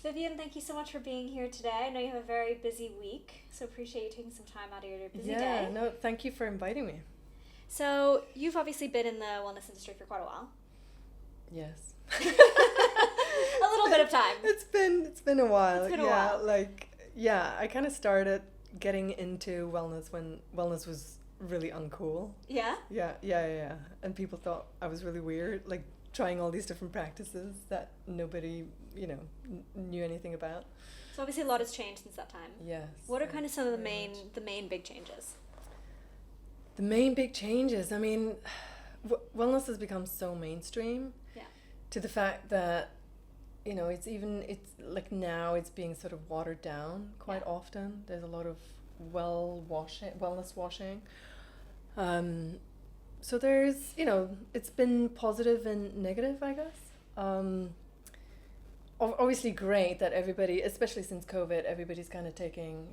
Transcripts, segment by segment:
Vivienne, thank you so much for being here today. I know you have a very busy week, so appreciate you taking some time out of your busy day. Yeah, no, thank you for inviting me. So, you've obviously been in the wellness industry for quite a while. Yes. A little bit of time. It's been a while. It's been a while. I kind of started getting into wellness when wellness was really uncool. Yeah? Yeah. And people thought I was really weird, like trying all these different practices that nobody, knew anything about. So obviously a lot has changed since that time. Yes. What are kind of some of the very main much. big changes? The main big changes, I mean, wellness has become so mainstream. Yeah. To the fact that, it's like now it's being sort of watered down quite often. There's a lot of wellness washing. So there's, it's been positive and negative, I guess. Obviously great that everybody, especially since COVID, everybody's kind of taking,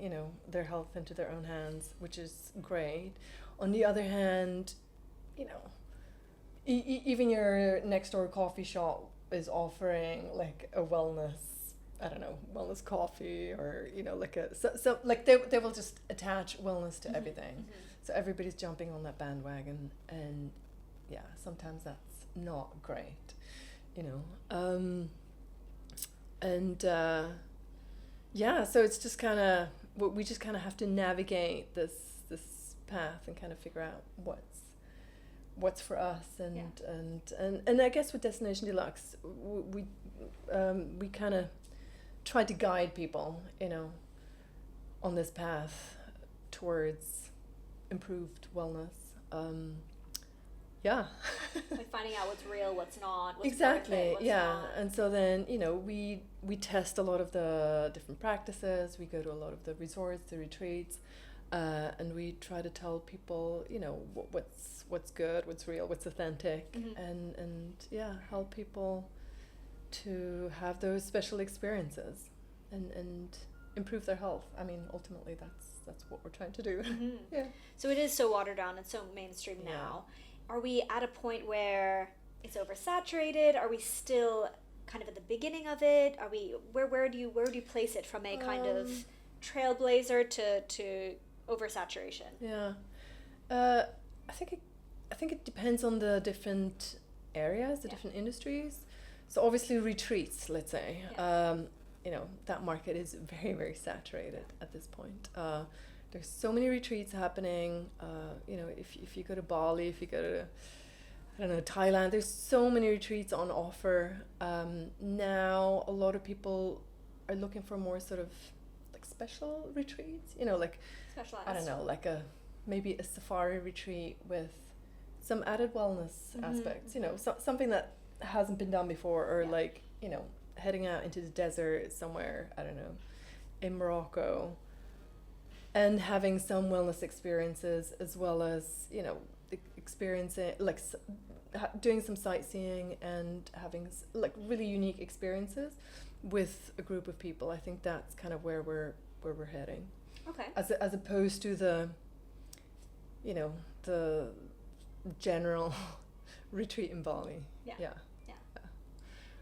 their health into their own hands, which is great. On the other hand, even your next door coffee shop is offering like a wellness coffee, or like they will just attach wellness to everything. Mm-hmm. So everybody's jumping on that bandwagon, and yeah, sometimes that's not great, so it's just kind of, we just kind of have to navigate this path and kind of figure out what's for us, and I guess with Destination Deluxe we kind of try to guide people on this path towards improved wellness. Like finding out what's real, what's not, what's exactly worth it, what's not. And so then we test a lot of the different practices, we go to a lot of the resorts, the retreats, and we try to tell people what's good, what's real, what's authentic, and help people to have those special experiences and improve their health. I mean, ultimately that's what we're trying to do. Mm-hmm. Yeah. So it is so watered down and so mainstream now. Are we at a point where it's oversaturated? Are we still kind of at the beginning of it? Are we where do you place it from a kind of trailblazer to oversaturation? Yeah. I think it depends on the different areas, the different industries. So obviously retreats, let's say, that market is very, very saturated at this point. There's so many retreats happening. If you go to Bali, if you go to, Thailand, there's so many retreats on offer. Now a lot of people are looking for more sort of like special retreats, like Specialized. I don't know, like maybe a safari retreat with some added wellness aspects, something that hasn't been done before, or like, heading out into the desert somewhere, I don't know, in Morocco, and having some wellness experiences, as well as, experiencing, like doing some sightseeing and having like really unique experiences with a group of people. I think that's kind of where we're heading. Okay. As opposed to the general retreat in Bali. Yeah.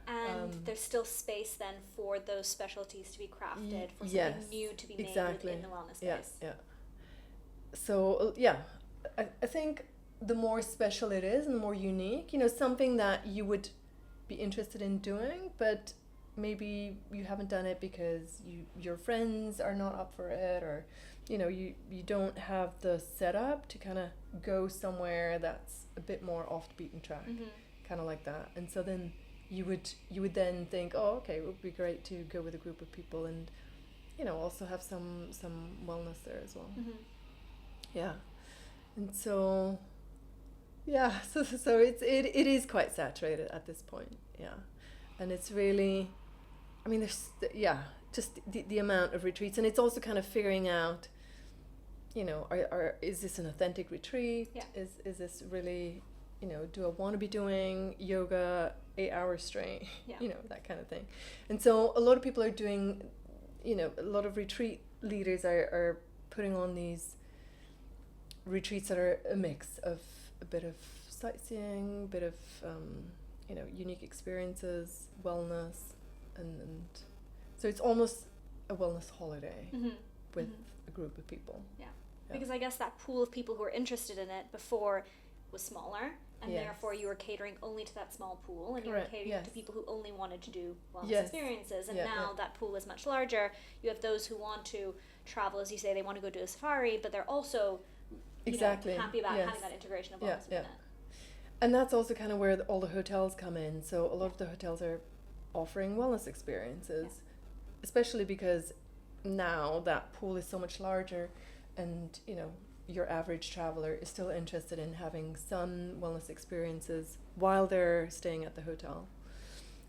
And there's still space then for those specialties to be crafted, for something new to be made within the wellness space. Yeah. So I think the more special it is and the more unique, something that you would be interested in doing, but maybe you haven't done it because your friends are not up for it, or you don't have the setup to kind of go somewhere that's a bit more off the beaten track, kind of like that. And so then you would then think, oh, okay, it would be great to go with a group of people and also have some wellness there as well. Yeah. And so so it is quite saturated at this point. And it's really, I mean, there's just the amount of retreats, and it's also kind of figuring out, is this an authentic retreat? Is this really, do I want to be doing yoga 8 hours straight? That kind of thing. And so a lot of people are doing, a lot of retreat leaders are putting on these retreats that are a mix of a bit of sightseeing, a bit of unique experiences, wellness, and So it's almost a wellness holiday Mm-hmm. with a group of people. Yeah. Yeah. Because I guess that pool of people who were interested in it before was smaller, and Yes. therefore you were catering only to that small pool, and Correct, you were catering yes. to people who only wanted to do wellness Yes. experiences. And Yeah, now yeah. that pool is much larger. You have those who want to travel, as you say, they want to go do a safari, but they're also Exactly. happy about Yes. having that integration of wellness Yeah, within yeah. it. And that's also kind of where all the hotels come in. So a lot of the hotels are offering wellness experiences, especially because now that pool is so much larger, and your average traveler is still interested in having some wellness experiences while they're staying at the hotel.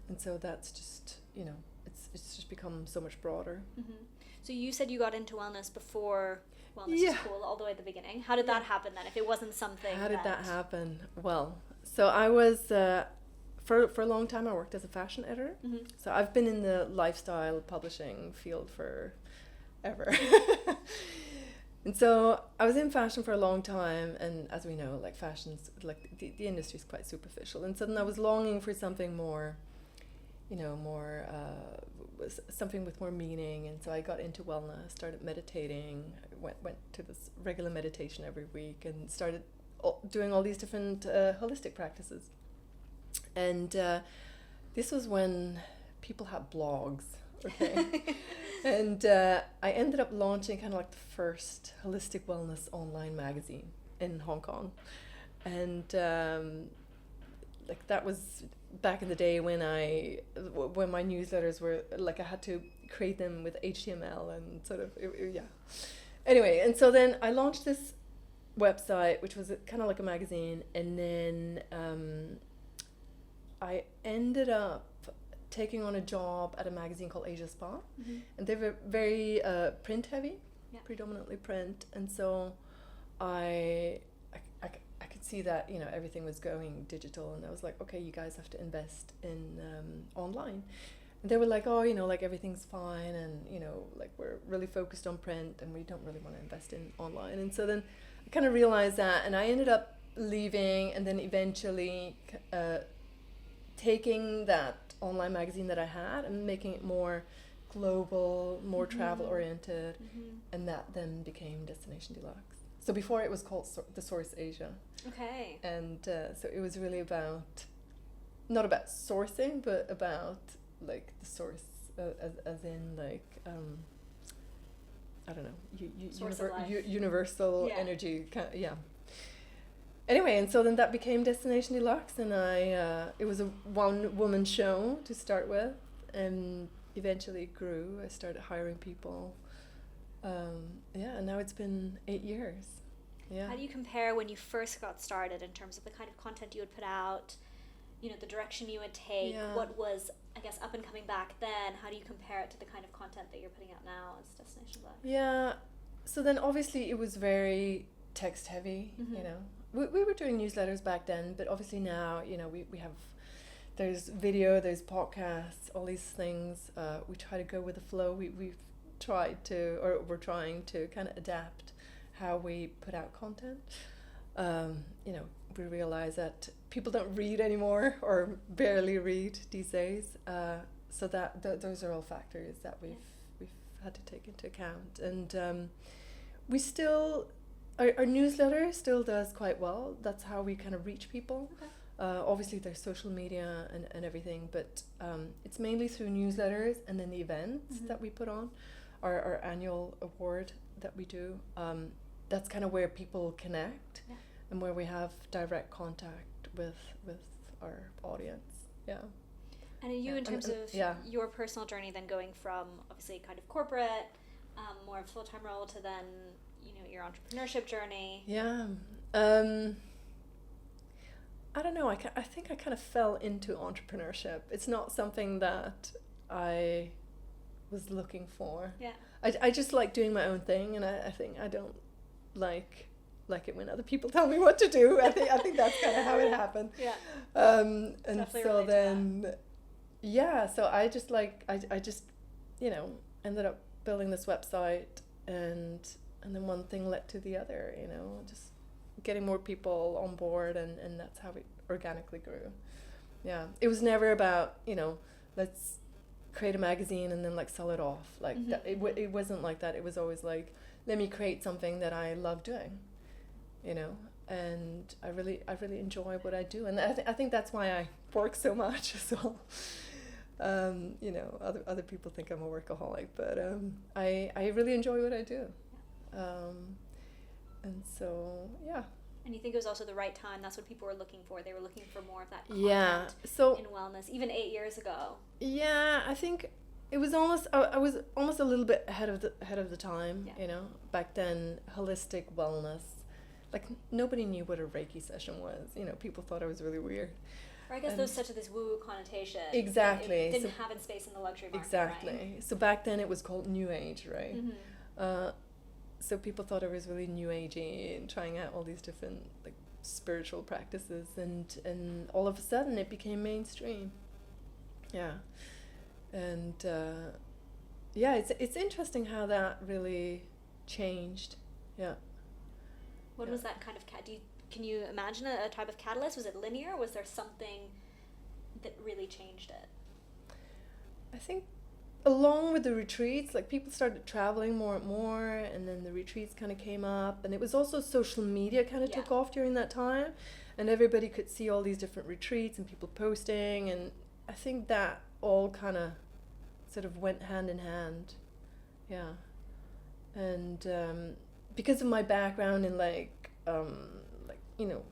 And so that's just, it's just become so much broader. Mm-hmm. So you said you got into wellness before wellness Yeah. was cool, all the way at the beginning. How did that happen then? If it wasn't something How did that happen? Well, so I was, for a long time, I worked as a fashion editor. Mm-hmm. So I've been in the lifestyle publishing field for ever. And so I was in fashion for a long time, and as we know, like fashion's, like the industry is quite superficial. And suddenly I was longing for something more, something with more meaning. And so I got into wellness, started meditating, went to this regular meditation every week, and started doing all these different holistic practices. And this was when people had blogs, okay? And I ended up launching kind of like the first holistic wellness online magazine in Hong Kong. And like that was back in the day when my newsletters were like, I had to create them with HTML and sort of, yeah. Anyway, and so then I launched this website, which was kind of like a magazine, and then I ended up taking on a job at a magazine called Asia Spa, Mm-hmm. and they were very print heavy, Yeah. predominantly print, and so I could see that everything was going digital, and I was like, okay, you guys have to invest in online. And they were like, oh, like everything's fine, and like we're really focused on print, and we don't really want to invest in online. And so then I kind of realized that, and I ended up leaving, and then eventually taking that online magazine that I had and making it more global, more Mm-hmm. travel oriented, Mm-hmm. and that then became Destination Deluxe. So before it was called The Source Asia, Okay. and so it was really about, not about sourcing, but about like the source, as in like I don't know, Source of life. universal Yeah. energy, yeah. Anyway, and so then that became Destination Deluxe, and it was a one-woman show to start with, and eventually it grew. I started hiring people, and now it's been 8 years. Yeah. How do you compare when you first got started in terms of the kind of content you would put out, the direction you would take, Yeah. what was, I guess, up and coming back then? How do you compare it to the kind of content that you're putting out now as Destination Deluxe? Yeah, so then obviously it was very text heavy, Mhm. We were doing newsletters back then, but obviously now, we have, there's video, there's podcasts, all these things. We try to go with the flow. We're trying to kind of adapt how we put out content. We realize that people don't read anymore, or barely read these days. So that those are all factors that we've had to take into account. And we still, our newsletter still does quite well. That's how we kind of reach people. Okay. Obviously there's social media and everything, but it's mainly through newsletters, and then the events Mhm. that we put on, our annual award that we do. That's kind of where people connect, Yeah. and where we have direct contact with our audience. Yeah. And are you, Yeah, in terms and- of yeah. your personal journey, then going from obviously kind of corporate, more of a full-time role, to then, your entrepreneurship journey? Yeah. I don't know. I think I kind of fell into entrepreneurship. It's not something that I was looking for. Yeah. I just like doing my own thing, and I think I don't like it when other people tell me what to do. I think that's kind of how it happened. Yeah. And Definitely so relate to then, yeah. So I just ended up building this website, and then one thing led to the other. Just getting more people on board, and that's how it organically grew. Yeah, it was never about let's create a magazine and then like sell it off. Like that, it wasn't like that. It was always like, let me create something that I love doing, you know. And I really enjoy what I do, and I think that's why I work so much as well. You know, other people think I'm a workaholic, but I really enjoy what I do. And so, yeah. And you think it was also the right time? That's what people were looking for. They were looking for more of that content in wellness, even 8 years ago. Yeah, I think it was almost. I was almost a little bit ahead of the time. Yeah. You know, back then, holistic wellness, like nobody knew what a Reiki session was. You know, people thought I was really weird. Or I guess there was such this woo-woo connotation. Exactly. It didn't have its space in the luxury market. Exactly. Right? So back then it was called New Age, right? Mm-hmm. So people thought I was really New Agey and trying out all these different like spiritual practices, and all of a sudden it became mainstream. Yeah, and yeah, it's interesting how that really changed. Yeah. What was that kind of can you imagine a type of catalyst? Was it linear? Was there something that really changed it? I think along with the retreats, like people started traveling more and more, and then the retreats kind of came up, and it was also social media kind of took off during that time, and everybody could see all these different retreats and people posting, and I think that all kind of sort of went hand in hand. Yeah. And because of my background in like you know,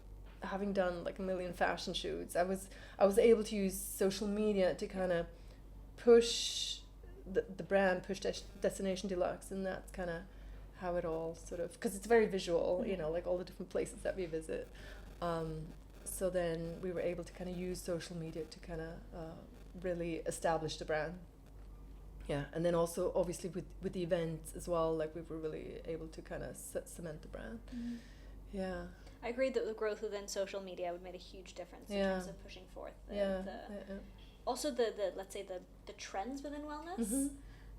having done like a million fashion shoots, I was able to use social media to kind of push the brand, push Destination Deluxe, and that's kind of how it all sort of, because it's very visual, you know, like all the different places that we visit. So then we were able to kind of use social media to kind of really establish the brand. Yeah, and then also obviously with the events as well, like we were really able to kind of cement the brand. Mm-hmm. Yeah. I agreed that the growth within social media would make a huge difference in terms of pushing forth also the let's say the trends within wellness. Mm-hmm.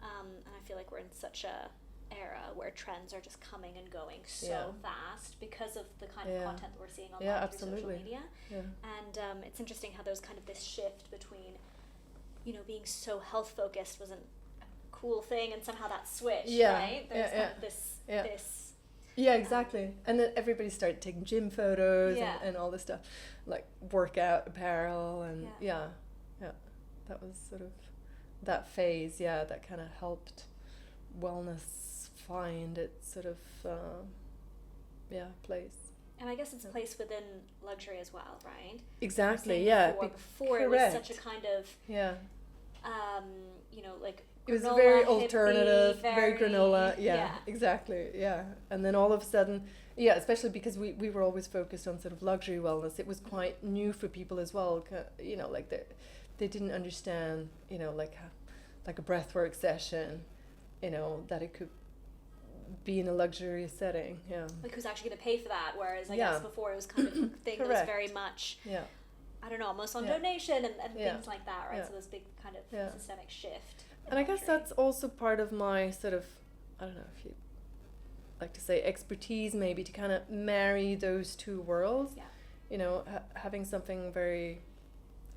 And I feel like we're in such a era where trends are just coming and going so fast because of the kind of content that we're seeing online through social media. Yeah. And it's interesting how there's kind of this shift between, you know, being so health focused wasn't a cool thing, and somehow that switched, right? There's kind of this yeah, exactly. And then everybody started taking gym photos and all this stuff, like workout apparel, and that was sort of that phase, that kind of helped wellness find its sort of place. And I guess it's placed within luxury as well, right? Exactly, Before it was such a kind of you know, like it was very alternative, very granola. Exactly. Yeah. And then all of a sudden, especially because we were always focused on sort of luxury wellness, it was quite new for people as well. You know, like they didn't understand, you know, like a breathwork session, you know, that it could be in a luxurious setting. Yeah. Like who's actually going to pay for that? Whereas I guess before it was kind of a thing that was very much, I don't know, almost on donation and things like that, right? So this big kind of systemic shift. And I guess that's also part of my sort of, I don't know if you like to say expertise, maybe, to kind of marry those two worlds. Yeah. You know, having something very,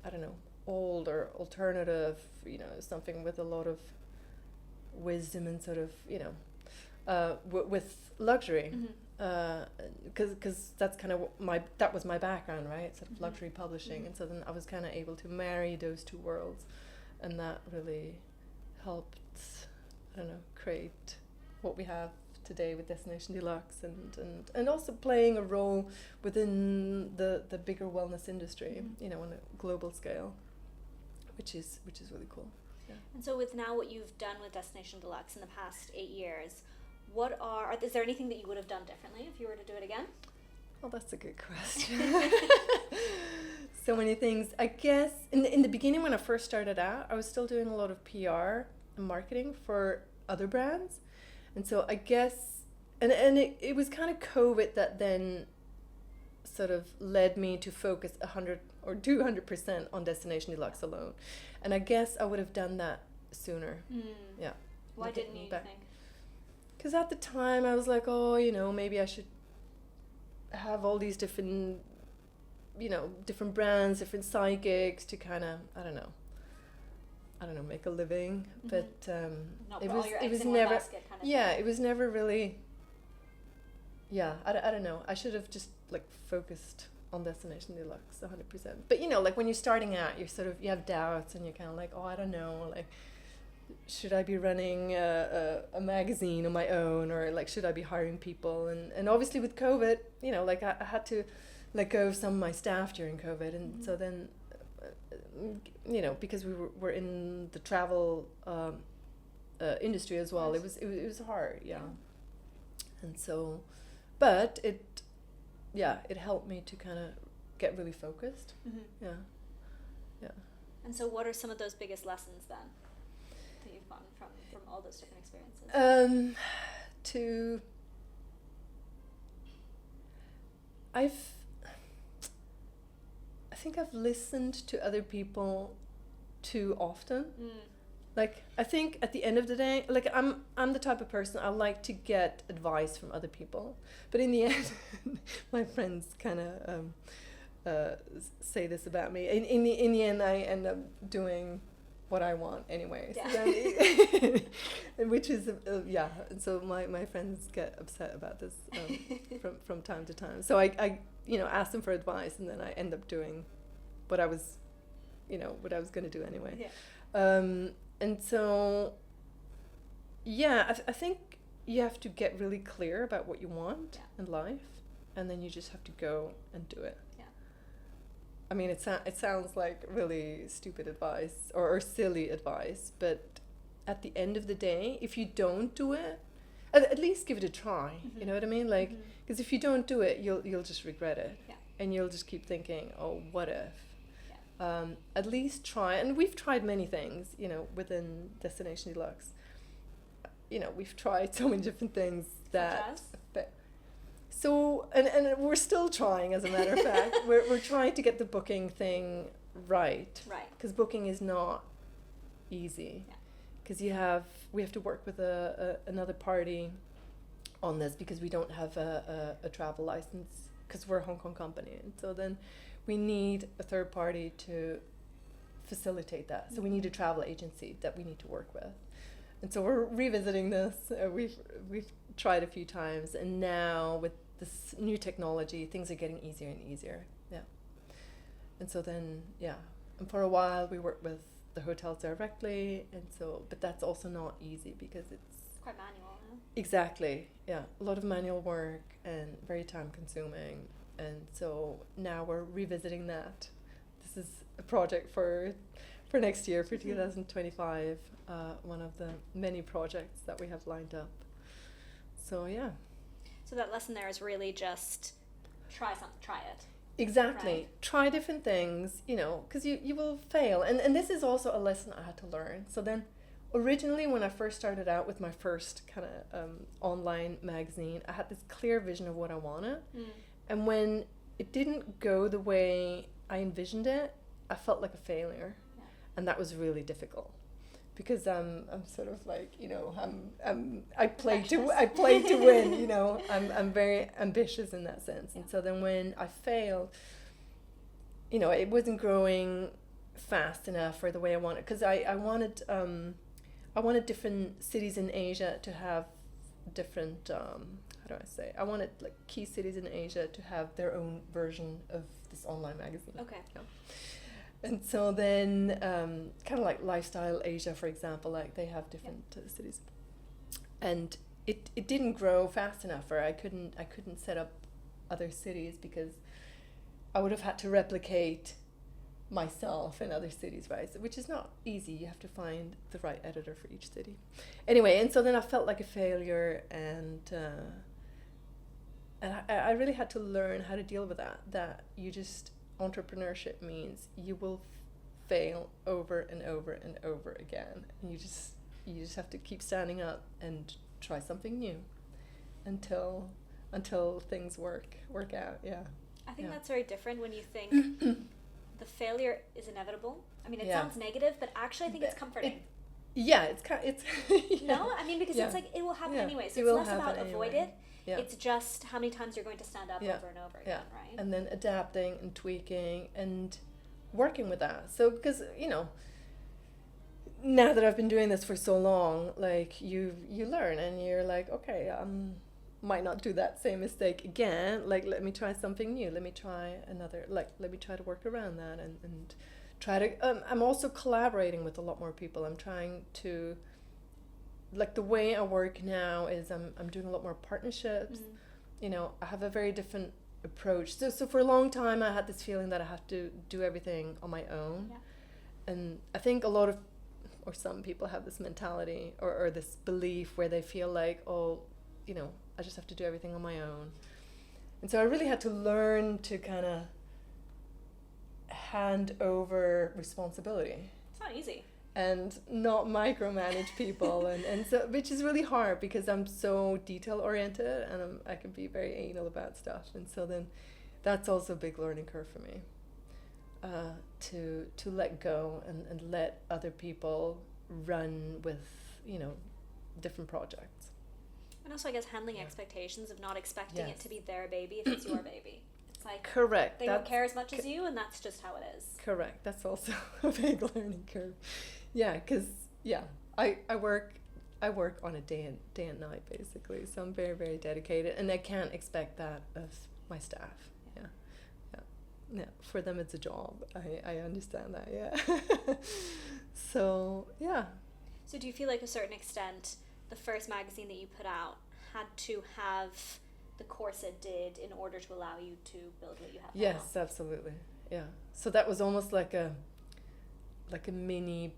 I don't know, old or alternative, you know, something with a lot of wisdom and sort of, you know, with luxury. Because that's kind of that was my background, right? Sort of luxury publishing. And so then I was kind of able to marry those two worlds, and that really helped, I don't know, create what we have today with Destination Deluxe, and also playing a role within the bigger wellness industry, you know, on a global scale, which is really cool. Yeah. And so with now what you've done with Destination Deluxe in the past 8 years, is there anything that you would have done differently if you were to do it again? Well, that's a good question. So many things. I guess in the beginning, when I first started out, I was still doing a lot of PR and marketing for other brands. And so I guess, and it was kind of COVID that then sort of led me to focus 100 or 200% on Destination Deluxe alone. And I guess I would have done that sooner. Yeah. Why didn't you think? Because at the time I was like, oh, you know, maybe I should have all these different, you know, different brands, different psychics to kind of, I don't know, I don't know, make a living, but Not it put was all your it eggs was in one never basket kind of yeah thing. it was never really I don't know, I should have just like focused on Destination Deluxe 100%. But you know, like when you're starting out, you're sort of, you have doubts and you're kind of like, oh, I don't know, like should I be running a magazine on my own, or like should I be hiring people, and obviously with COVID, you know, like I had to let go of some of my staff during COVID, and so then you know, because were in the travel industry as well, it was hard, yeah. And so, but it helped me to kind of get really focused. Yeah. And so what are some of those biggest lessons then that you've gotten from all those different experiences? I think I've listened to other people too often. Like, I think at the end of the day, like I'm the type of person, I like to get advice from other people, but in the end, my friends kind of say this about me. In the end, I end up doing what I want anyway. Yeah. So then which is and so my friends get upset about this from time to time. So I you know, ask them for advice, and then I end up doing what I was going to do anyway. Yeah. And so, I think you have to get really clear about what you want in life, and then you just have to go and do it. Yeah. I mean, it sounds like really stupid advice or silly advice, but at the end of the day, if you don't do it, at least give it a try. You know what I mean? Like, because if you don't do it, you'll just regret it, and you'll just keep thinking, oh, what if? At least try, and we've tried many things, you know, within Destination Deluxe. You know, we've tried so many different things that. So, and we're still trying, as a matter of fact. We're trying to get the booking thing right. Right. Because booking is not easy. Because we have to work with another party on this, because we don't have a travel license, because we're a Hong Kong company, and so then we need a third party to facilitate that. So we need a travel agency that we need to work with. And so we're revisiting this. We've tried a few times, and now with this new technology, things are getting easier and easier. Yeah. And so then, and for a while we worked with the hotels directly, and so, but that's also not easy, because it's quite manual, no? Exactly. Yeah. A lot of manual work and very time consuming. And so now we're revisiting that. This is a project for next year, for 2025, one of the many projects that we have lined up. So, yeah. So that lesson there is really just try it. Exactly. Right. Try different things, you know, because you will fail. And this is also a lesson I had to learn. So then, originally, when I first started out with my first kind of online magazine, I had this clear vision of what I wanted. And when it didn't go the way I envisioned it, I felt like a failure. And that was really difficult, because I'm sort of like, you know, I play to win, you know. I'm very ambitious in that sense. And so then when I failed, you know, it wasn't growing fast enough or the way I wanted, because I wanted different cities in Asia to have different I wanted like key cities in Asia to have their own version of this online magazine. Okay. Yeah. And so then, kind of like Lifestyle Asia, for example, like they have different cities, and it didn't grow fast enough, or I couldn't set up other cities, because I would have had to replicate myself in other cities, right? So, which is not easy. You have to find the right editor for each city. Anyway, and so then I felt like a failure, and I really had to learn how to deal with that you just, entrepreneurship means you will fail over and over and over again, and you just have to keep standing up and try something new until things work out. I think that's very different when you think the failure is inevitable. I mean, it sounds negative, but actually I think it's comforting. It's No, I mean, because it's like it will happen anyway, so it's less about avoid it. Yeah. It's just how many times you're going to stand up over and over again, right? And then adapting and tweaking and working with that. So, because, you know, now that I've been doing this for so long, like you learn and you're like, okay, might not do that same mistake again. Like, let me try something new. Let me try another, like, let me try to work around that and try to, I'm also collaborating with a lot more people. I'm trying to, like, the way I work now is I'm doing a lot more partnerships. You know, I have a very different approach. So for a long time, I had this feeling that I have to do everything on my own. Yeah. And I think a lot of, or some people have this mentality or this belief where they feel like, oh, you know, I just have to do everything on my own. And so I really had to learn to kind of hand over responsibility. It's not easy. And not micromanage people, and so, which is really hard because I'm so detail oriented and I can be very anal about stuff, and so then that's also a big learning curve for me, to let go and let other people run with, you know, different projects. And also, I guess, handling expectations of not expecting it to be their baby if it's your baby. It's like, correct. They don't care as much as you, and that's just how it is. Correct. That's also a big learning curve. Yeah, because I work on a day and night basically, so I'm very, very dedicated, and I can't expect that of my staff. Yeah. For them it's a job. I understand that. Yeah. So yeah. So do you feel like, to a certain extent, the first magazine that you put out had to have the course it did in order to allow you to build what you have now? Yes, absolutely. Yeah. So that was almost like a mini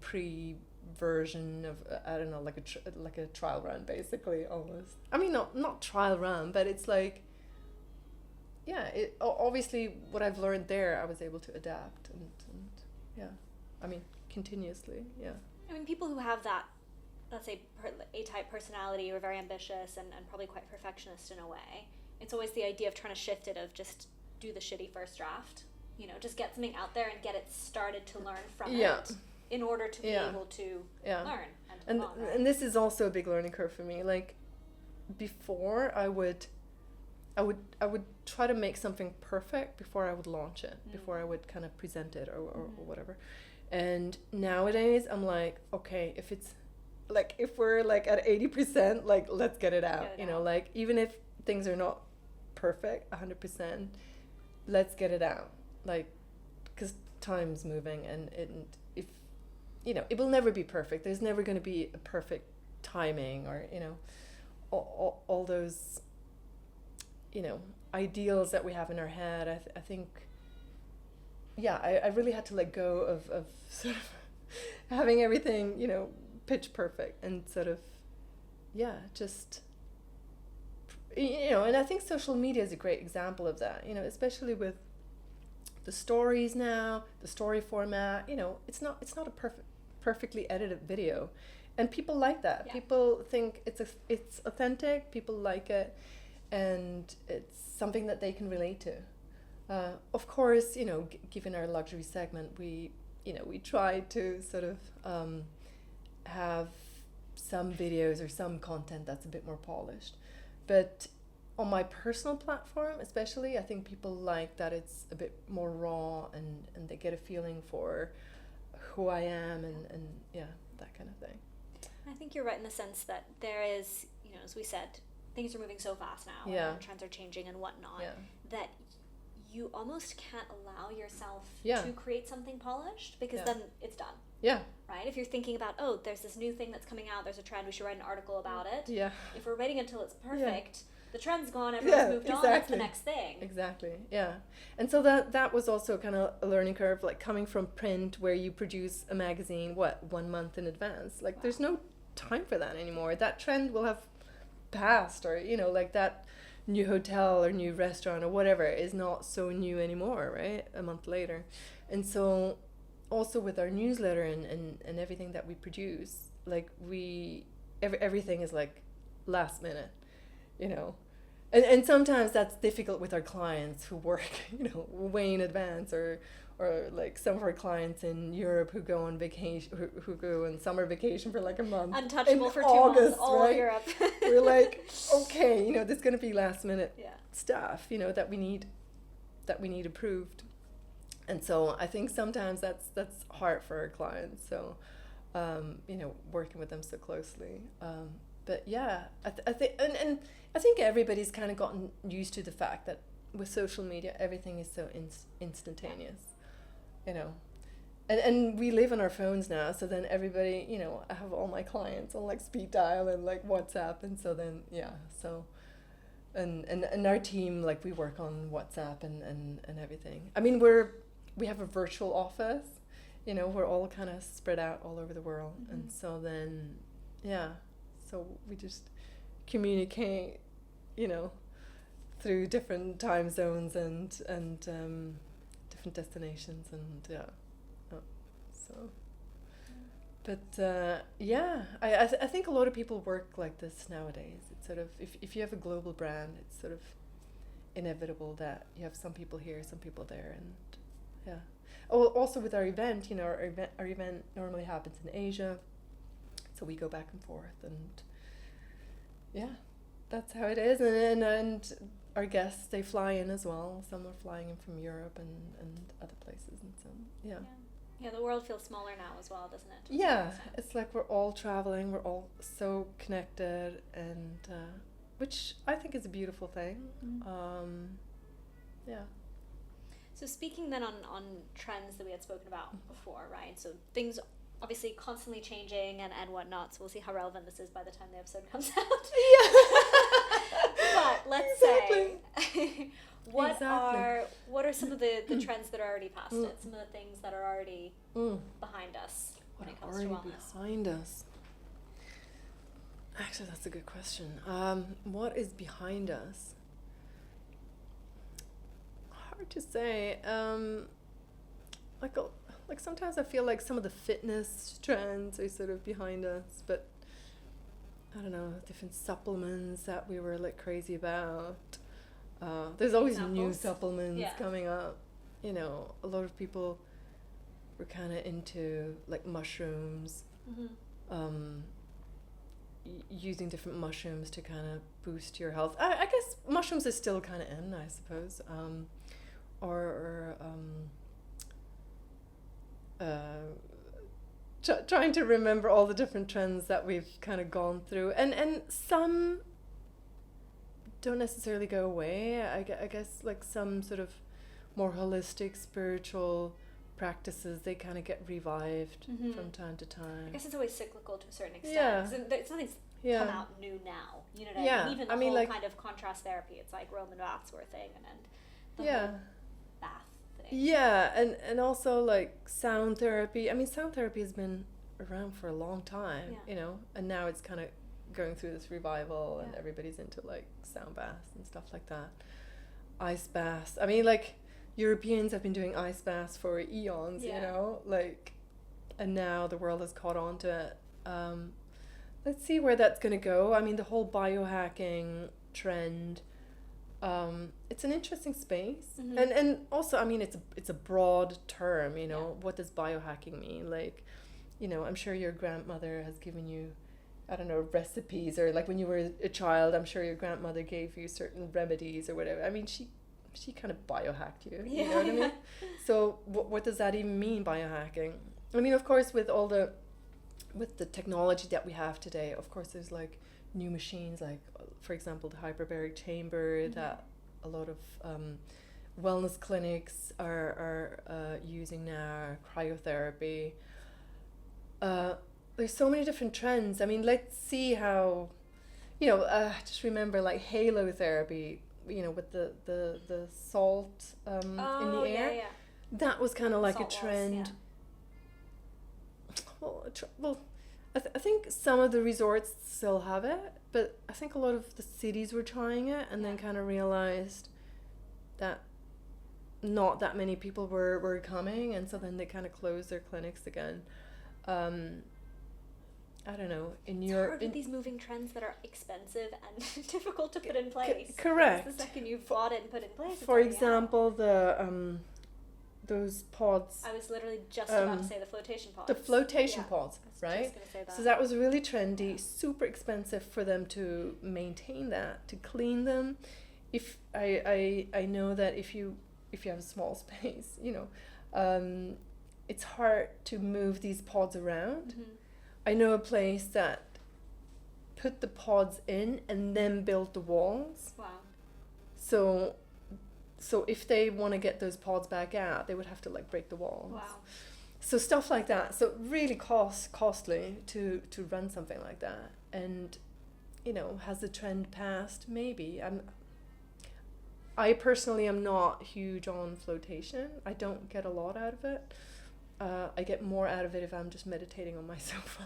version of, I don't know, like a trial run basically, almost. I mean, not trial run, but it's like, yeah, it obviously what I've learned there I was able to adapt and yeah, I mean, continuously. Yeah. I mean, people who have that, let's say, A-type personality, or very ambitious and probably quite perfectionist in a way, it's always the idea of trying to shift it, of just do the shitty first draft. You know, just get something out there and get it started to learn from it in order to be able to learn and move on, right? And this is also a big learning curve for me. Like, before I would try to make something perfect before I would launch it, before I would kind of present it or whatever. And nowadays I'm like, okay, if we're like at 80%, like, let's get it out. You know, like, even if things are not perfect 100%, let's get it out. Like, because time's moving, and if you know, it will never be perfect. There's never going to be a perfect timing, or, you know, all those, you know, ideals that we have in our head. I think, I really had to let go of sort of having everything, you know, pitch perfect, and sort of, just, you know, and I think social media is a great example of that, you know, especially with the stories now, the story format. You know, it's not a perfectly edited video, and people like that. Yeah. People think it's authentic. People like it, and it's something that they can relate to. Of course, you know, given our luxury segment, we try to sort of have some videos or some content that's a bit more polished, but on my personal platform especially, I think people like that it's a bit more raw, and they get a feeling for who I am and that kind of thing. I think you're right in the sense that there is, you know, as we said, things are moving so fast now, and trends are changing and whatnot, that you almost can't allow yourself to create something polished, because then it's done. Yeah. Right? If you're thinking about, oh, there's this new thing that's coming out, there's a trend, we should write an article about it. Yeah. If we're waiting until it's perfect, the trend's gone, everyone's moved on, that's the next thing. Exactly, yeah. And so that was also kind of a learning curve, like coming from print where you produce a magazine, 1 month in advance. Like, there's no time for that anymore. That trend will have passed, or, you know, like that new hotel or new restaurant or whatever is not so new anymore, right? A month later. And so also with our newsletter and everything that we produce, like, everything is like last minute, you know. And sometimes that's difficult with our clients who work, you know, way in advance, or like some of our clients in Europe who go on vacation, who go on summer vacation for like a month. Untouchable for August, 2 months, all right? of Europe. We're like, okay, you know, there's going to be last minute stuff, you know, that we need approved. And so I think sometimes that's hard for our clients. So working with them so closely. But yeah, I think and I think everybody's kind of gotten used to the fact that with social media everything is so instantaneous, and we live on our phones now. So then everybody, I have all my clients on like speed dial and like WhatsApp, and so then and our team, like we work on WhatsApp and everything. I mean we have a virtual office. We're all kind of spread out all over the world. Mm-hmm. And so then, so we just communicate, through different time zones and different destinations But I think a lot of people work like this nowadays. It's sort of, if you have a global brand, it's sort of inevitable that you have some people here, some people there, and yeah. Oh, also with our event, our event normally happens in Asia, so we go back and forth, and yeah, that's how it is. And our guests, they fly in as well. Some are flying in from Europe and other places, and so yeah, the world feels smaller now as well, doesn't it? Yeah, it's like we're all traveling, we're all so connected, and which I think is a beautiful thing. Yeah. So speaking then on trends that we had spoken about before, right? So things obviously constantly changing and whatnot, so we'll see how relevant this is by the time the episode comes out. Yeah. But let's say, what are some of the trends that are already past it? Some of the things that are already behind us when it comes to wellness? Behind us? Actually, that's a good question. What is behind us? Hard to say. Like sometimes I feel like some of the fitness trends are sort of behind us, but I don't know, different supplements that we were like crazy about. There's always new supplements coming up. A lot of people were kind of into like mushrooms, using different mushrooms to kind of boost your health. I guess mushrooms are still kind of in, I suppose. Trying to remember all the different trends that we've kind of gone through, and some don't necessarily go away. I guess like some sort of more holistic spiritual practices, they kind of get revived from time to time. I guess it's always cyclical to a certain extent. Yeah. Something's come out new now. You know what I mean? Even the whole kind of contrast therapy, it's like Roman baths were a thing, and the whole bath thing. Yeah, and also like sound therapy. I mean, sound therapy has been around for a long time, and now it's kind of going through this revival, and everybody's into like sound baths and stuff like that. Ice baths. I mean, like Europeans have been doing ice baths for eons, and now the world has caught on to it. Let's see where that's going to go. I mean, the whole biohacking trend, it's an interesting space. And also, I mean, it's a broad term, what does biohacking mean? Like, I'm sure your grandmother has given you, I don't know, recipes, or like when you were a child, I'm sure your grandmother gave you certain remedies or whatever. I mean, she kind of biohacked you, you know what I mean? So what does that even mean, biohacking? I mean, of course, with the technology that we have today, of course, there's like new machines, like for example, the hyperbaric chamber that a lot of wellness clinics are using now, cryotherapy. There's so many different trends. I mean, let's see how, just remember like halo therapy, with the salt in the air. Yeah. That was kind of like salt a trend. Well, I think some of the resorts still have it, but I think a lot of the cities were trying it and then kind of realized that not that many people were coming, and so then they kind of closed their clinics again. I don't know. It's hard with these moving trends that are expensive and difficult to put in place. Correct. The second you've bought it and put it in place. For example, those pods. I was literally just about to say the flotation pods. The flotation pods, right? I was just going to say that. So that was really trendy, super expensive for them to maintain that, to clean them. If I know that if you have a small space, it's hard to move these pods around. I know a place that put the pods in and then built the walls. Wow. So if they want to get those pods back out, they would have to like break the walls. Wow. So stuff like that. So really costly to run something like that. And, you know, has the trend passed? Maybe. I personally am not huge on flotation. I don't get a lot out of it. I get more out of it if I'm just meditating on my sofa.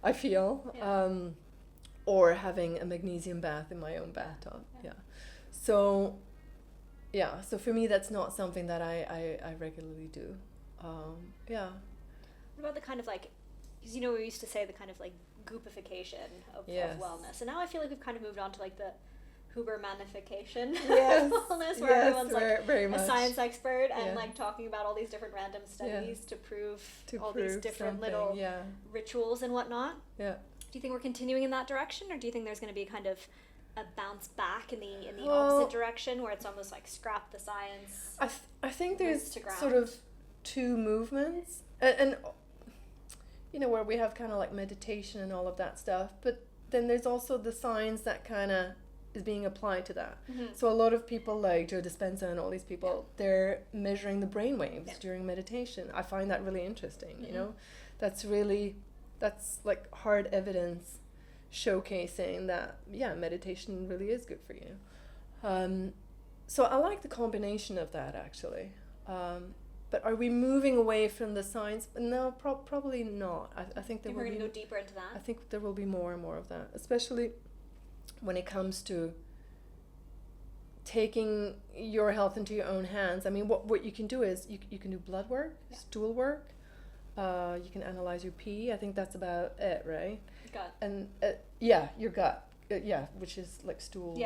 I feel. Yeah. Or having a magnesium bath in my own bathtub. Yeah. So for me, that's not something that I regularly do. Yeah. What about the kind of like, because you know we used to say the kind of like goopification of wellness, and now I feel like we've kind of moved on to like the Hubermanification of wellness, where everyone's like very a much. Science expert and like talking about all these different random studies to prove all these different little rituals and whatnot. Yeah. Do you think we're continuing in that direction, or do you think there's going to be kind of a bounce back in the opposite direction, where it's almost like scrap the science? I think there's sort of two movements, and you know, where we have kind of like meditation and all of that stuff, but then there's also the science that kind of is being applied to that. Mm-hmm. So a lot of people like Joe Dispenza and all these people, they're measuring the brain waves during meditation. I find that really interesting. You know, that's like hard evidence showcasing that meditation really is good for you. So I like the combination of that, actually. But are we moving away from the science? No, probably not. I think we're going to go deeper into that. I think there will be more and more of that, especially when it comes to taking your health into your own hands. I mean, what you can do is you can do blood work, stool work. You can analyze your pee. I think that's about it, right? Gut. And your gut. Which is like stool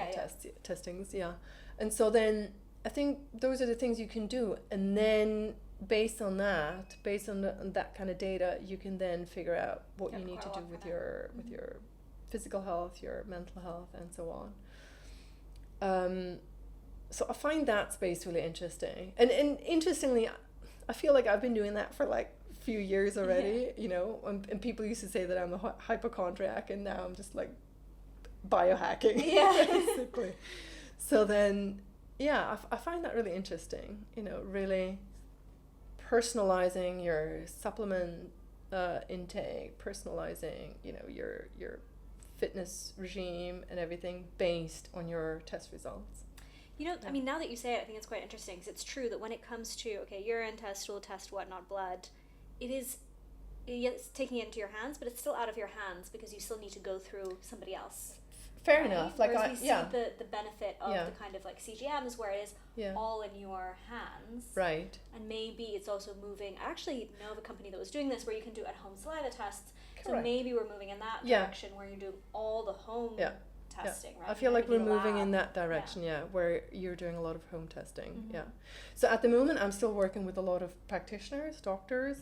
testings. Yeah. And so then I think those are the things you can do, and then based on that kind of data, you can then figure out what you need to do with your physical health, your mental health, and so on. So I find that space really interesting, and interestingly, I feel like I've been doing that for like a few years already. You know, and people used to say that I'm a hypochondriac, and now I'm just like biohacking, basically. So then. Yeah, I find that really interesting, you know, really personalizing your supplement intake, personalizing, you know, your fitness regime and everything based on your test results. You know, I mean, now that you say it, I think it's quite interesting, because it's true that when it comes to, urine test, stool test, whatnot, blood, it's taking it into your hands, but it's still out of your hands because you still need to go through somebody else. Fair enough. Like whereas we see the benefit of the kind of like CGMs, where it is all in your hands. Right. And maybe it's also moving. I actually know of a company that was doing this, where you can do at-home saliva tests. Correct. So maybe we're moving in that direction, where you do all the home testing, right? I feel like we're moving in that direction, where you're doing a lot of home testing. Yeah. So at the moment, I'm still working with a lot of practitioners, doctors,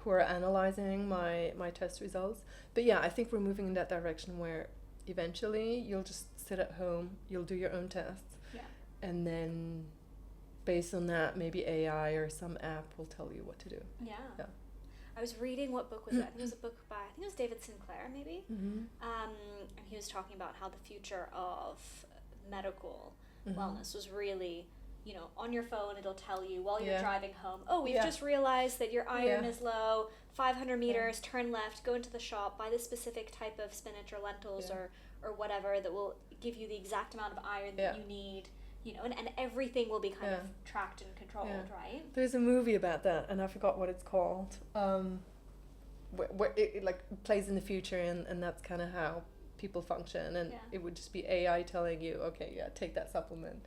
who are analyzing my test results. But I think we're moving in that direction, where eventually you'll just sit at home, you'll do your own tests, and then based on that, maybe AI or some app will tell you what to do. I was reading, what book was it? I think it was a book by, David Sinclair, maybe. And he was talking about how the future of medical wellness was really, you know, on your phone, it'll tell you while you're driving home, we've just realized that your iron is low, 500 meters, turn left, go into the shop, buy this specific type of spinach or lentils or whatever that will give you the exact amount of iron that you need, you know, and everything will be kind of tracked and controlled, right? There's a movie about that, and I forgot what it's called, where it like plays in the future, and that's kind of how people function, and it would just be AI telling you, take that supplement.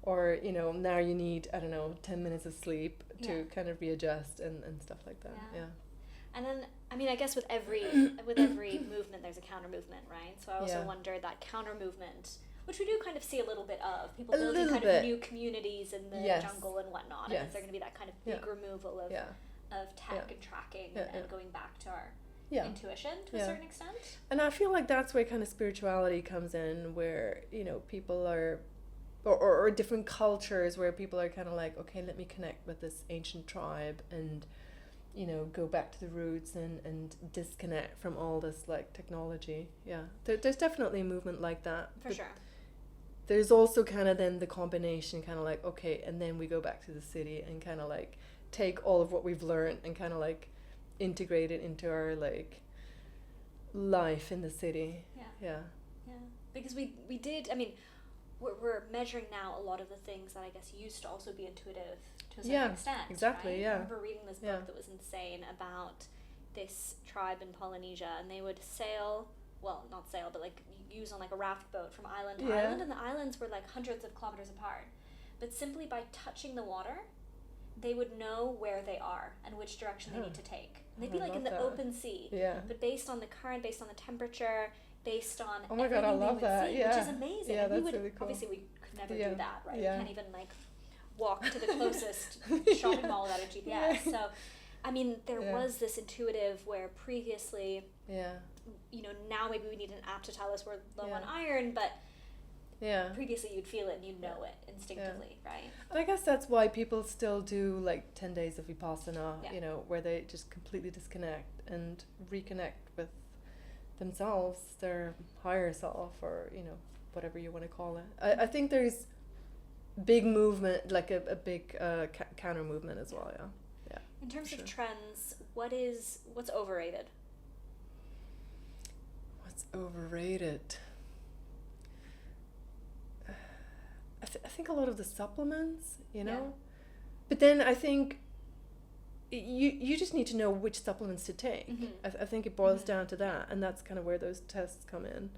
Or, you know, now you need, 10 minutes of sleep to kind of readjust and stuff like that. And then, I mean, I guess with every movement, there's a counter movement, right? So I also wonder that counter movement, which we do kind of see a little bit of, people building kind of new communities in the jungle and whatnot. And is there going to be that kind of big removal of tech and tracking and going back to our intuition to a certain extent? And I feel like that's where kind of spirituality comes in, where, you know, people are... Or different cultures where people are kind of like, okay, let me connect with this ancient tribe and go back to the roots and disconnect from all this like technology. Yeah, there's definitely a movement like that. For sure. There's also kind of then the combination, kind of like, okay, and then we go back to the city and kind of like take all of what we've learned and kind of like integrate it into our like life in the city. Yeah. Because we did, I mean, we're measuring now a lot of the things that I guess used to also be intuitive to a certain extent. Exactly. Right? Yeah. I remember reading this book that was insane about this tribe in Polynesia, and they would sail, well, not sail, but like use on like a raft boat from island to island, and the islands were like hundreds of kilometers apart. But simply by touching the water, they would know where they are and which direction they need to take. And they'd be like in the open sea. Yeah. But based on the current, based on the temperature, based on oh my god, I love that. See, yeah. which is amazing. Yeah, and that's really cool. Obviously, we could never do that, right? Yeah. We can't even like walk to the closest shopping mall without a GPS. So, I mean, there was this intuitive where previously, now maybe we need an app to tell us we're low on iron, but previously you'd feel it and you'd know it instinctively, right? And I guess that's why people still do like 10 days of Vipassana, where they just completely disconnect and reconnect with themselves, their higher self, or whatever you want to call it. I think there's big movement, like a big counter movement as well. Yeah. In terms of trends, what's overrated? What's overrated? I think a lot of the supplements, but then I think you just need to know which supplements to take. I think it boils down to that, and that's kind of where those tests come in,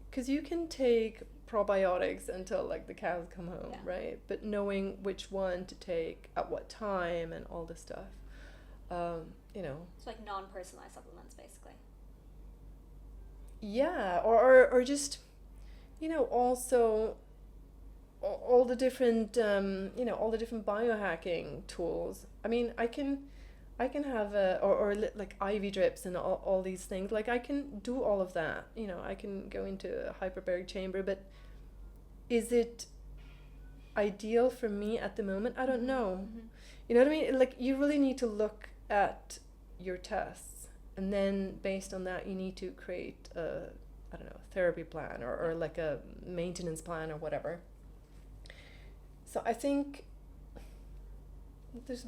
because you can take probiotics until like the cows come home, right? But knowing which one to take at what time and all this stuff, It's like non-personalized supplements, basically. Yeah, or just also all the different all the different biohacking tools. I mean, I can have like IV drips and all these things. Like I can do all of that. I can go into a hyperbaric chamber, but is it ideal for me at the moment? I don't know. You know what I mean? Like you really need to look at your tests, and then based on that you need to create a therapy plan or like a maintenance plan or whatever. So I think there's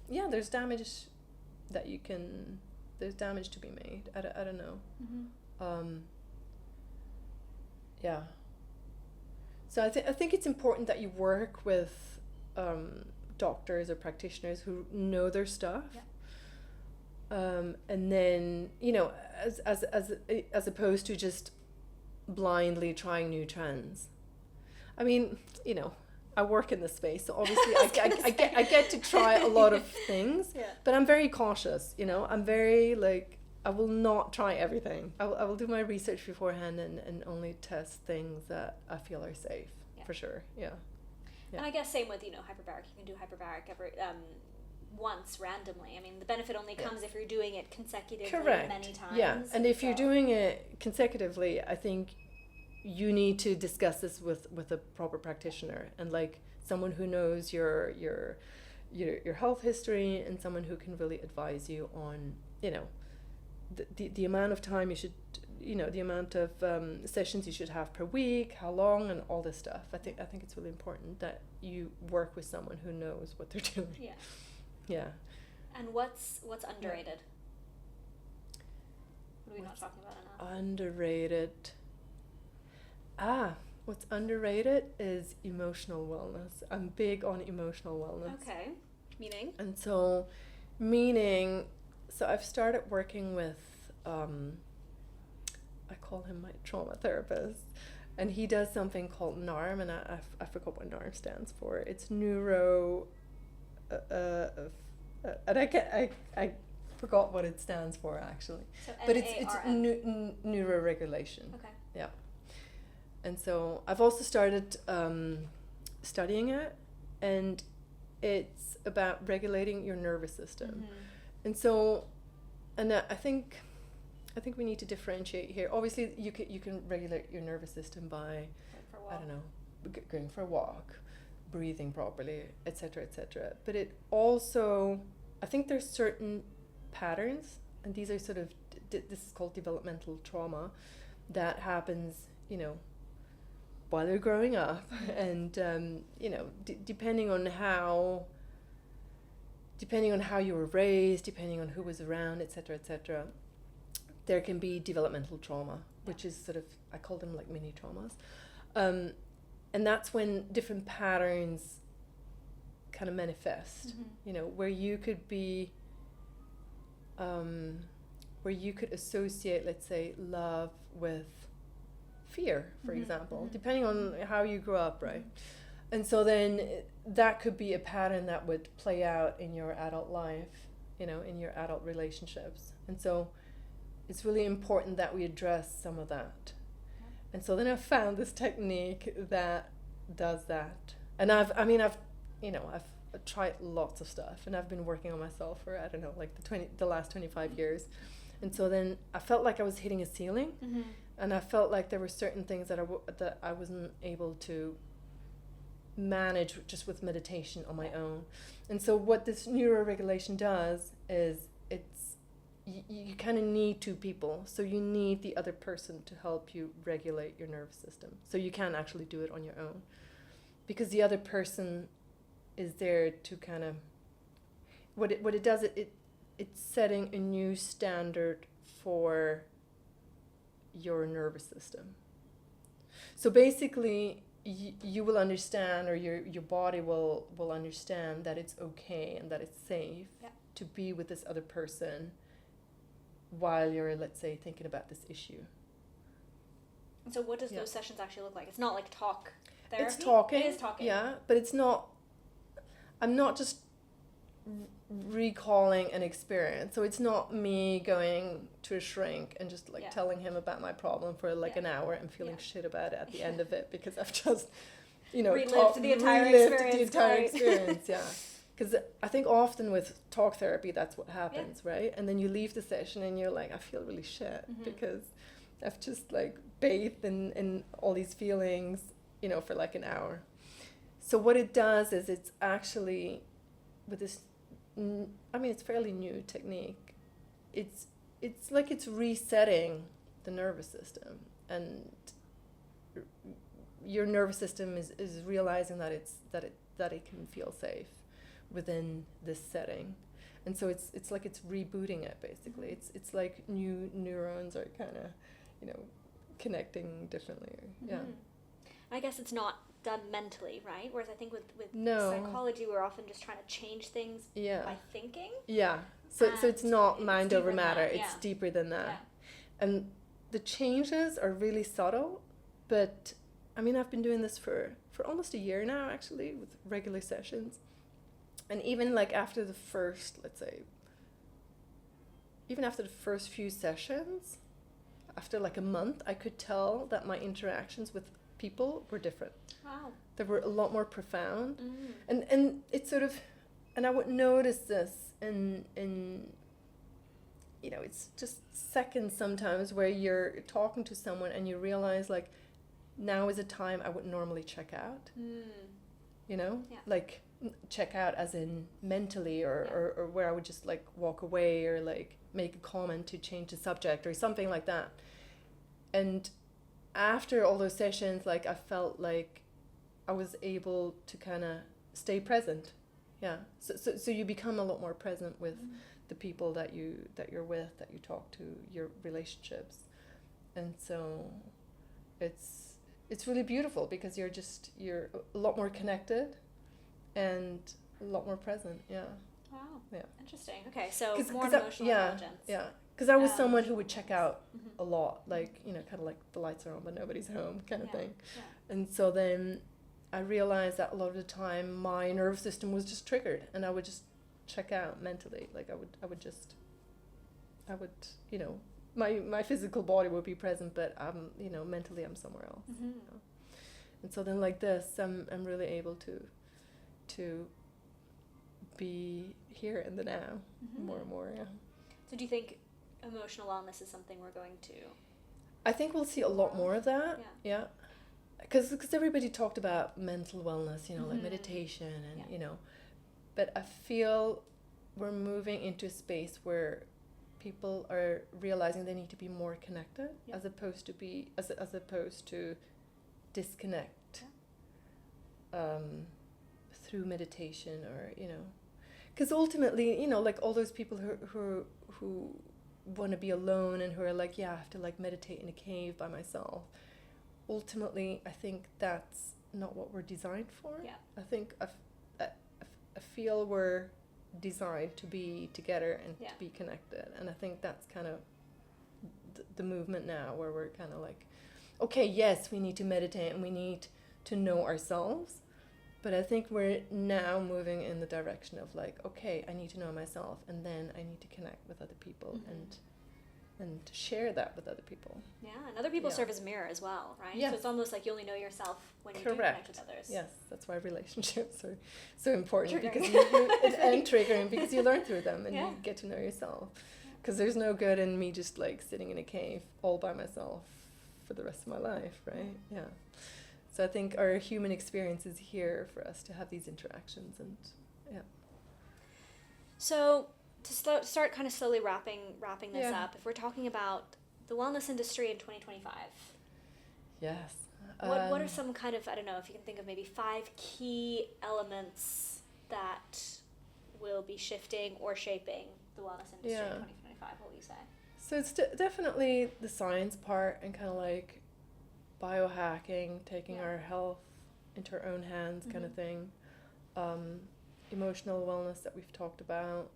there's damage that there's damage to be made. I don't know. So I think it's important that you work with doctors or practitioners who know their stuff. And then as opposed to just blindly trying new trends. I mean, I work in this space, so obviously I get to try a lot of things, but I'm very cautious. I'm very like, I will not try everything. I will do my research beforehand and only test things that I feel are safe, for sure. Yeah. And I guess same with hyperbaric. You can do hyperbaric every once randomly. I mean, the benefit only comes if you're doing it consecutively many times. Yeah, and if you're doing it consecutively, I think you need to discuss this with a proper practitioner and like someone who knows your health history and someone who can really advise you on the amount of time you should the amount of sessions you should have per week, how long, and all this stuff. I think it's really important that you work with someone who knows what they're doing. Yeah. And what's underrated? What are we not talking about enough? Underrated. What's underrated is emotional wellness. I'm big on emotional wellness. Okay. Meaning? And so I've started working with, I call him my trauma therapist, and he does something called NARM, and I forgot what NARM stands for. It's neuro, and I forgot what it stands for actually. So but it's neuroregulation. Okay. Yeah. And so I've also started studying it, and it's about regulating your nervous system. And so, I think we need to differentiate here. Obviously, you can regulate your nervous system by, going for a walk, breathing properly, etc., etc. But it also I think there's certain patterns, and these are sort of, this is called developmental trauma, that happens, you know, while they're growing up. And, you know, depending on how you were raised, depending on who was around, etc., there can be developmental trauma, which is sort of, I call them like mini traumas. And that's when different patterns kind of manifest, you know, where you could be, where you could associate, let's say, love with fear, for example, depending on how you grew up, right? And so then that could be a pattern that would play out in your adult life, you know, in your adult relationships. And so it's really important that we address some of that. And so then I found this technique that does that. And I've tried lots of stuff, and I've been working on myself for, I don't know, like the last 25 years. And so then I felt like I was hitting a ceiling, and I felt like there were certain things that I wasn't able to manage just with meditation on my own. And so what this neuroregulation does is you kind of need two people. So you need the other person to help you regulate your nervous system. So you can't actually do it on your own, because the other person is there to kind of, what it does, it's setting a new standard for your nervous system. So basically, you will understand, or your body will understand that it's okay and that it's safe to be with this other person while you're, let's say, thinking about this issue. And so what does those sessions actually look like? It's not like talk therapy? It's talking. It is talking. Yeah, but it's not, I'm not just recalling an experience. So it's not me going to a shrink and just like telling him about my problem for like an hour and feeling shit about it at the end of it, because I've just, you know, relived the entire experience. Yeah. Because I think often with talk therapy, that's what happens, right? And then you leave the session and you're like, I feel really shit because I've just like bathed in all these feelings, you know, for like an hour. So what it does is it's actually, with this, I mean, it's fairly new technique. It's like it's resetting the nervous system, and your nervous system is realizing that it can feel safe within this setting. And so it's like it's rebooting it, basically. It's like new neurons are kind of, you know, connecting differently. I guess it's not done mentally, right? Whereas I think with psychology, we're often just trying to change things by thinking. So it's not mind over matter. It's deeper than that. And the changes are really subtle, but I mean, I've been doing this for almost a year now, actually, with regular sessions. And even like after the first, let's say, even after the first few sessions, after like a month, I could tell that my interactions with people were different. Wow. They were a lot more profound. And it's sort of, and I would notice this in you know, it's just seconds sometimes where you're talking to someone and you realize like, now is a time I would normally check out. You know, like check out as in mentally, or where I would just like walk away or like make a comment to change the subject or something like that. And after all those sessions, like I felt like I was able to kind of stay present. So you become a lot more present with the people that you're with, that you talk to, your relationships. And so it's really beautiful, because you're a lot more connected and a lot more present. Wow. Interesting. Okay, so Cause more emotional intelligence. Because I was someone who would check out a lot, like, you know, kind of like the lights are on but nobody's home kind of thing. And so then I realized that a lot of the time my nervous system was just triggered, and I would just check out mentally. Like I would, you know, my physical body would be present, but you know, mentally I'm somewhere else. You know? And so then like this, I'm really able to be here in the now more and more. So do you think emotional wellness is something we're going to? I think we'll see a lot more of that. Because everybody talked about mental wellness, you know, like meditation and, you know, but I feel we're moving into a space where people are realizing they need to be more connected, Yeah. as opposed to disconnect through meditation, or because ultimately, like all those people who want to be alone and who are like, yeah, I have to like meditate in a cave by myself. Ultimately, I think that's not what we're designed for. Yeah. I think I feel we're designed to be together and Yeah. to be connected, and I think that's kind of the movement now, where we're kind of like, okay, yes, we need to meditate and we need to know ourselves, but I think we're now moving in the direction of like, okay, I need to know myself, and then I need to connect with other people and share that with other people. Yeah, and other people Yeah. serve as a mirror as well, right? Yeah. So it's almost like you only know yourself when you do connect with others. Yes, that's why relationships are so important, Triggering. because and triggering, because you learn through them and Yeah. you get to know yourself. Because there's no good in me just like sitting in a cave all by myself for the rest of my life, right? Yeah. So I think our human experience is here for us to have these interactions, and yeah. So to start kind of slowly wrapping this Yeah. up, if we're talking about the wellness industry in 2025, Yes. what are some kind of, I don't know, if you can think of maybe 5 key elements that will be shifting or shaping the wellness industry in 2025, what will you say? So it's definitely the science part, and kind of like biohacking, taking our health into our own hands, kind of thing. Emotional wellness that we've talked about.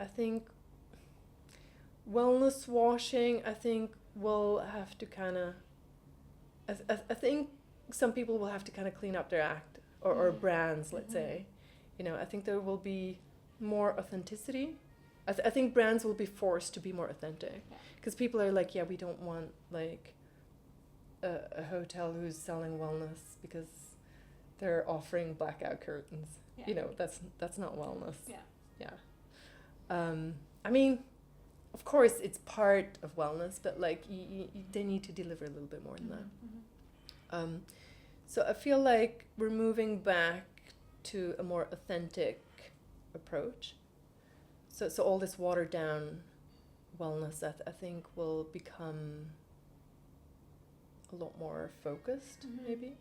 I think wellness washing, I think will have to kind of, I think some people will have to kind of clean up their act, or brands, let's say. I think there will be more authenticity. I think brands will be forced to be more authentic, because people are like, yeah, we don't want like a hotel who's selling wellness because they're offering blackout curtains. Yeah. That's not wellness. Yeah. I mean, of course it's part of wellness, but like they need to deliver a little bit more than that. So I feel like we're moving back to a more authentic approach. So all this watered down wellness, I think, will become a lot more focused, maybe.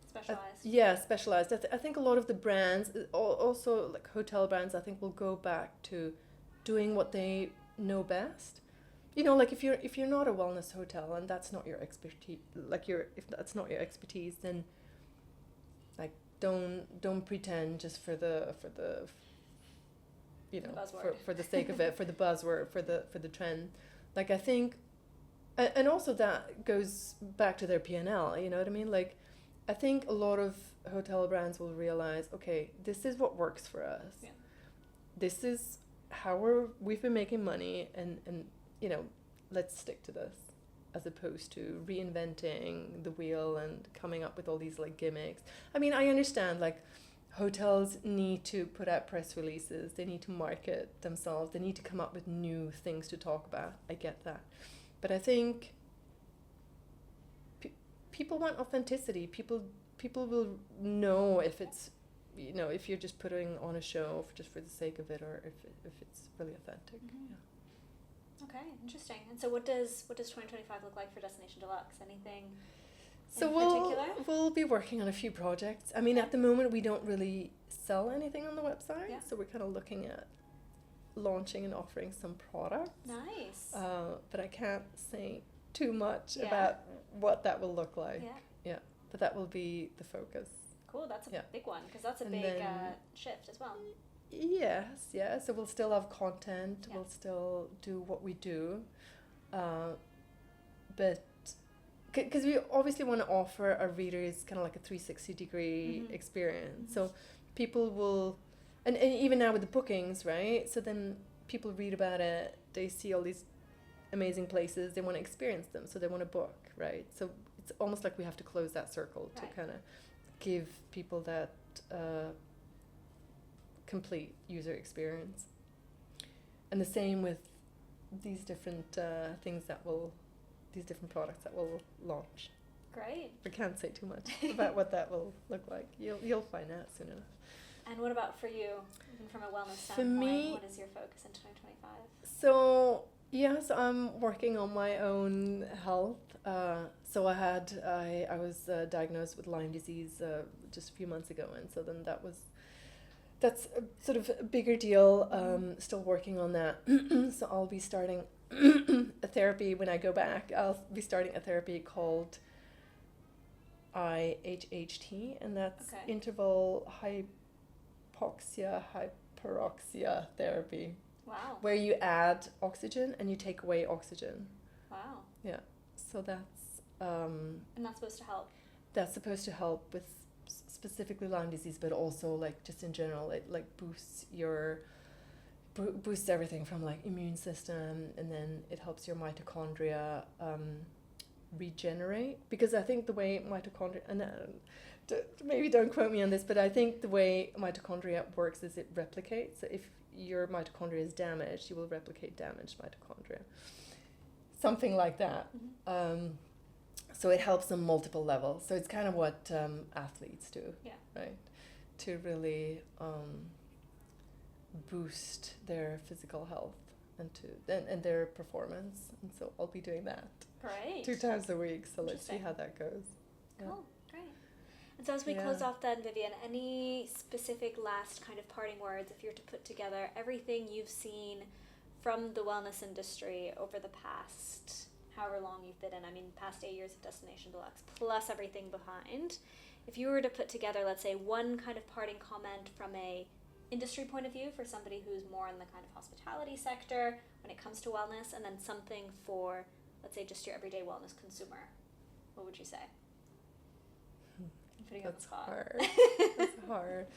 Specialized. Specialized. I think a lot of the brands, also like hotel brands, I think will go back to doing what they know best. Like if you're not a wellness hotel and that's not your expertise, if that's not your expertise, then like don't pretend just for the for the sake of it, for the buzzword, for the trend. Like I think, and also that goes back to their P&L. You know what I mean? Like I think a lot of hotel brands will realize, okay, this is what works for us. Yeah. This is how we've been making money, and let's stick to this, as opposed to reinventing the wheel and coming up with all these like gimmicks. I mean, I understand like hotels need to put out press releases, they need to market themselves, they need to come up with new things to talk about. I get that. But I think people want authenticity. People will know if it's, if you're just putting on a show just for the sake of it, or if it's really authentic. Yeah. Okay, interesting. And so what does 2025 look like for Destination Deluxe? Anything So we'll be working on a few projects. I mean, at the moment we don't really sell anything on the website, so we're kind of looking at launching and offering some products. Nice. But I can't say too much about what that will look like. Yeah. But that will be the focus. Cool, that's a big one, because that's a big shift as well. Yes, yeah. So we'll still have content. We'll still do what we do, but because we obviously want to offer our readers kind of like a 360-degree experience. So people will, and even now with the bookings, right? So then people read about it. They see all these amazing places. They want to experience them, so they want to book, right? So it's almost like we have to close that circle to kind of give people that complete user experience. And the same with these different these different products that we'll launch. Great. I can't say too much about what that will look like. You'll find out soon enough. And what about for you, even from a wellness For standpoint? me, What is your focus in 2025? So yes, I'm working on my own health. So I was diagnosed with Lyme disease just a few months ago, and so then that's a sort of a bigger deal. Still working on that. So I'll be starting a therapy when I go back. I'll be starting a therapy called IHHT, and that's interval hypoxia therapy. Wow. Where you add oxygen and you take away oxygen. Wow. Yeah. So that's and that's supposed to help. That's supposed to help with specifically Lyme disease, but also like just in general, it like boosts everything from like immune system, and then it helps your mitochondria regenerate, because I think the way mitochondria, and maybe don't quote me on this, but I think the way mitochondria works is it replicates. So if your mitochondria is damaged, you will replicate damaged mitochondria. Something like that. So it helps on multiple levels. So it's kind of what athletes do, right? To really boost their physical health and their performance. And so I'll be doing that. Great. 2 times a week. So let's see how that goes. Cool. Great. And so as we close off then, Vivienne, any specific last kind of parting words, if you're to put together everything you've seen from the wellness industry over the past however long you've been in, I mean, past 8 years of Destination Deluxe, plus everything behind, if you were to put together, let's say, one kind of parting comment from a industry point of view for somebody who's more in the kind of hospitality sector when it comes to wellness, and then something for, let's say, just your everyday wellness consumer, what would you say? I'm putting you on the spot. Hard. That's hard.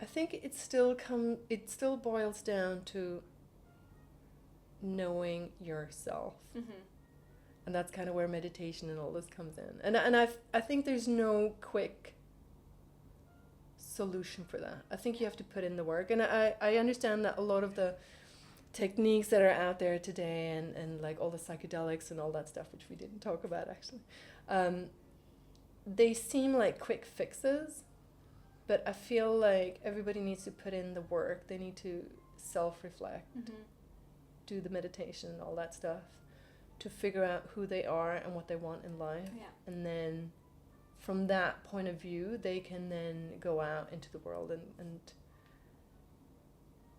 I think it still boils down to knowing yourself. And that's kind of where meditation and all this comes in. And I think there's no quick solution for that. I think you have to put in the work. And I understand that a lot of the techniques that are out there today and like all the psychedelics and all that stuff, which we didn't talk about actually, they seem like quick fixes, but I feel like everybody needs to put in the work. They need to self-reflect, do the meditation and all that stuff to figure out who they are and what they want in life. And then from that point of view, they can then go out into the world and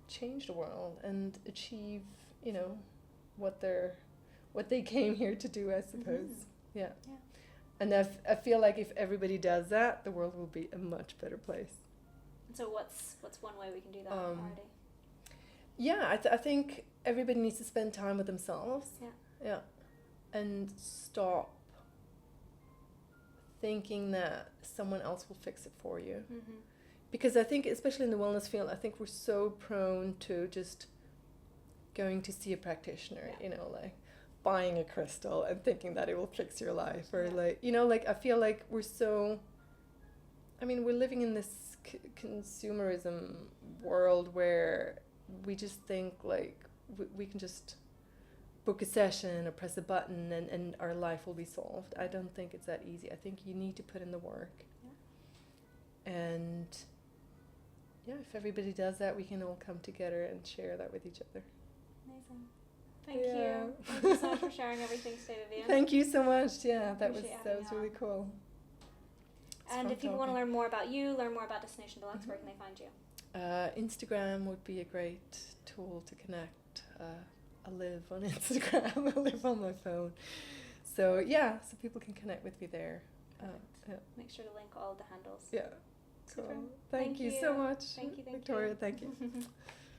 change the world and achieve, what they came here to do, I suppose. Yeah. And I feel like if everybody does that, the world will be a much better place. So what's one way we can do that already? Yeah, I think everybody needs to spend time with themselves. Yeah. And stop thinking that someone else will fix it for you. Because I think, especially in the wellness field, I think we're so prone to just going to see a practitioner, like buying a crystal and thinking that it will fix your life, or I feel like we're living in this consumerism world where we just think like we can just book a session or press a button and our life will be solved. I don't think it's that easy. I think you need to put in the work. And if everybody does that, we can all come together and share that with each other. Amazing. Thank you. Thank you so much for sharing everything today, Vivienne. Thank you so much. Yeah, that was really cool. And if people want to learn more about you, learn more about Destination Deluxe, where can they find you? Instagram would be a great tool to connect. I live on Instagram. I live on my phone. So people can connect with me there. Make sure to link all the handles. Yeah. Cool. Thank you so much. Thank you. Victoria, thank you.